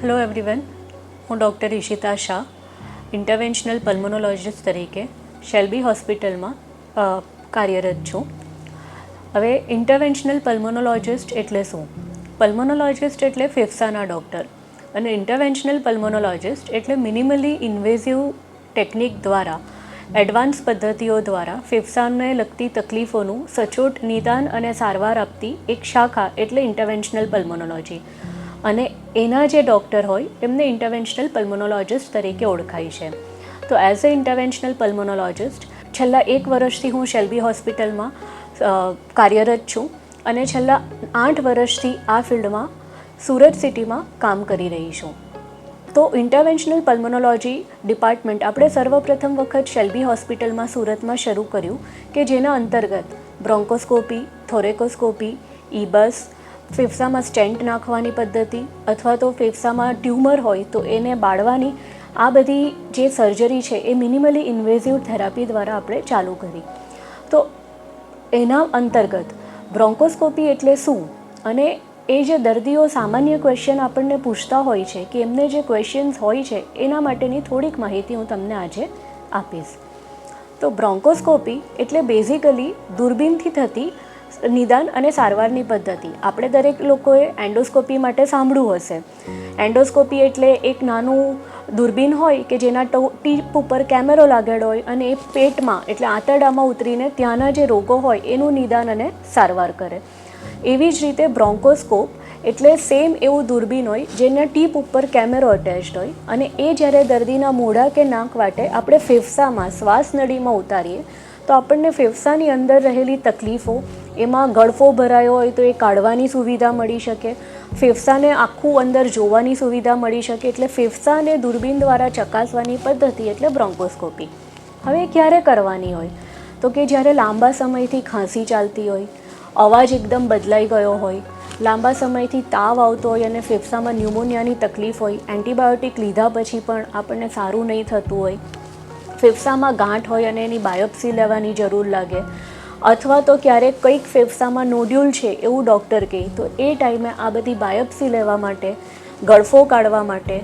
Hello everyone, હું doctor Ishita Shah, ઇન્ટરવેન્શનલ પલ્મોનોલોજિસ્ટ તરીકે શેલ્બી હોસ્પિટલમાં કાર્યરત છું. હવે ઇન્ટરવેન્શનલ પલ્મોનોલોજિસ્ટ એટલે શું? પલ્મોનોલોજિસ્ટ એટલે ફેફસાના ડૉક્ટર અને ઇન્ટરવેન્શનલ પલ્મોનોલોજિસ્ટ એટલે મિનિમલી ઇન્વેઝિવ ટેકનિક દ્વારા એડવાન્સ પદ્ધતિઓ દ્વારા ફેફસાને લગતી તકલીફોનું સચોટ નિદાન અને સારવાર આપતી એક શાખા એટલે ઇન્ટરવેન્શનલ પલ્મોનોલોજી. અને એના જે ડૉક્ટર હોય એમને ઇન્ટરવેન્શનલ પલ્મોનોલોજિસ્ટ તરીકે ઓળખાય છે. તો એઝ અ ઇન્ટરવેન્શનલ પલ્મોનોલોજિસ્ટ છેલ્લા 1 વર્ષથી હું શેલ્બી હોસ્પિટલમાં કાર્યરત છું અને છેલ્લા 8 વર્ષથી આ ફિલ્ડમાં સુરત સિટીમાં કામ કરી રહી છું. તો ઇન્ટરવેન્શનલ પલ્મોનોલોજી ડિપાર્ટમેન્ટ આપણે સર્વપ્રથમ વખત શેલ્બી હોસ્પિટલમાં સુરતમાં શરૂ કર્યું કે જેના અંતર્ગત બ્રોન્કોસ્કોપી, થોરેકોસ્કોપી, ઈબસ, ફેફસામાં સ્ટેન્ટ નાખવાની પદ્ધતિ અથવા તો ફેફસામાં ટ્યુમર હોય તો એને બાળવાની આ બધી જે સર્જરી છે એ મિનિમલી ઇન્વેઝિવ થેરાપી દ્વારા આપણે ચાલુ કરી. તો એના અંતર્ગત બ્રોન્કોસ્કોપી એટલે શું અને એ જે દર્દીઓ સામાન્ય ક્વેશ્ચન આપણને પૂછતા હોય છે કે એમને જે ક્વેશ્ચન્સ હોય છે એના માટેની થોડીક માહિતી હું તમને આજે આપીશ. તો બ્રોન્કોસ્કોપી એટલે બેઝિકલી દૂરબીનથી થતી નિદાન અને સારવારની પદ્ધતિ. આપણે દરેક લોકોએ એન્ડોસ્કોપી માટે સાંભળ્યું હશે. એન્ડોસ્કોપી એટલે એક નાનું દૂરબીન હોય કે જેના ટીપ ઉપર કેમેરો લાગેલો હોય અને એ પેટમાં એટલે આંતરડામાં ઉતરીને ત્યાંના જે રોગો હોય એનું નિદાન અને સારવાર કરે. એવી જ રીતે બ્રોન્કોસ્કોપ એટલે સેમ એવું દૂરબીન હોય જેના ટીપ ઉપર કેમેરો અટેચ્ડ હોય અને એ જ્યારે દર્દીના મોઢા કે નાક વાટે આપણે ફેફસામાં શ્વાસ નળીમાં ઉતારીએ તો આપણને ફેફસાની અંદર રહેલી તકલીફો, એમાં ગળફો ભરાયો હોય તો એ કાઢવાની સુવિધા મળી શકે, ફેફસાને આખું અંદર જોવાની સુવિધા મળી શકે. એટલે ફેફસાને દૂરબીન દ્વારા ચકાસવાની પદ્ધતિ એટલે બ્રોન્કોસ્કોપી. હવે ક્યારે કરવાની હોય તો કે જ્યારે લાંબા સમયથી ખાંસી ચાલતી હોય, અવાજ એકદમ બદલાઈ ગયો હોય, લાંબા સમયથી તાવ આવતો હોય અને ફેફસામાં ન્યુમોનિયાની તકલીફ હોય, એન્ટીબાયોટિક લીધા પછી પણ આપણને સારું નહીં થતું હોય, ફેફસામાં ગાંઠ હોય અને એની બાયોપ્સી લેવાની જરૂર લાગે, અથવા તો ક્યારેક કંઈક ફેફસામાં નોડ્યુલ છે એવું ડૉક્ટર કહે તો એ ટાઈમે આ બધી બાયોપ્સી લેવા માટે, ગળફો કાઢવા માટે,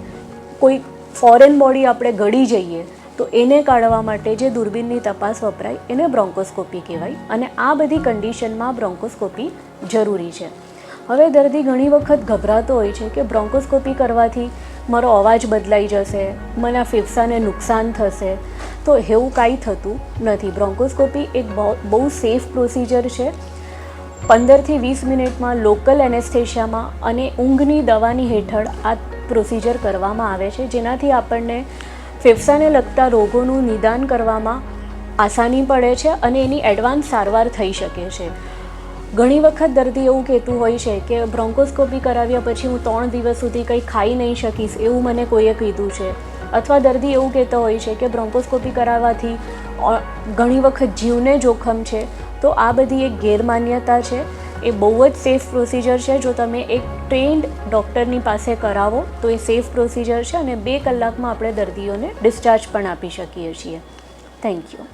કોઈ ફોરેન બોડી આપણે ગળી જઈએ તો એને કાઢવા માટે જે દૂરબીનની તપાસ વપરાય એને બ્રોન્કોસ્કોપી કહેવાય અને આ બધી કન્ડિશનમાં બ્રોન્કોસ્કોપી જરૂરી છે. હવે દર્દી ઘણી વખત ગભરાતો હોય છે કે બ્રોન્કોસ્કોપી કરવાથી મારો અવાજ બદલાઈ જશે, મને ફેફસાને નુકસાન થશે. તો એવું કાંઈ થતું નથી. બ્રોન્કોસ્કોપી એક બહુ સેફ પ્રોસિજર છે. 15થી 20 મિનિટમાં લોકલ એનેસ્થેશિયામાં અને ઊંઘની દવાની હેઠળ આ પ્રોસિજર કરવામાં આવે છે, જેનાથી આપણને ફેફસાને લગતા રોગોનું નિદાન કરવામાં આસાની પડે છે અને એની એડવાન્સ સારવાર થઈ શકે છે. ઘણી વખત દર્દી એવું કહેતું હોય છે કે બ્રોન્કોસ્કોપી કરાવ્યા પછી હું 3 દિવસ સુધી કંઈ ખાઈ નહીં શકીશ એવું મને કોઈએ કીધું છે. અથવા દર્દી એવું કહેતો હોય છે કે બ્રોન્કોસ્કોપી કરાવવાથી ઘણી વખત જીવને જોખમ છે. તો આ બધી એક ગેરમાન્યતા છે. એ બહુ જ સેફ પ્રોસિજર છે. જો તમે એક ટ્રેન્ડ ડૉક્ટરની પાસે કરાવો તો એ સેફ પ્રોસિજર છે અને 2 કલાકમાં આપણે દર્દીઓને ડિસ્ચાર્જ પણ આપી શકીએ છીએ. Thank you.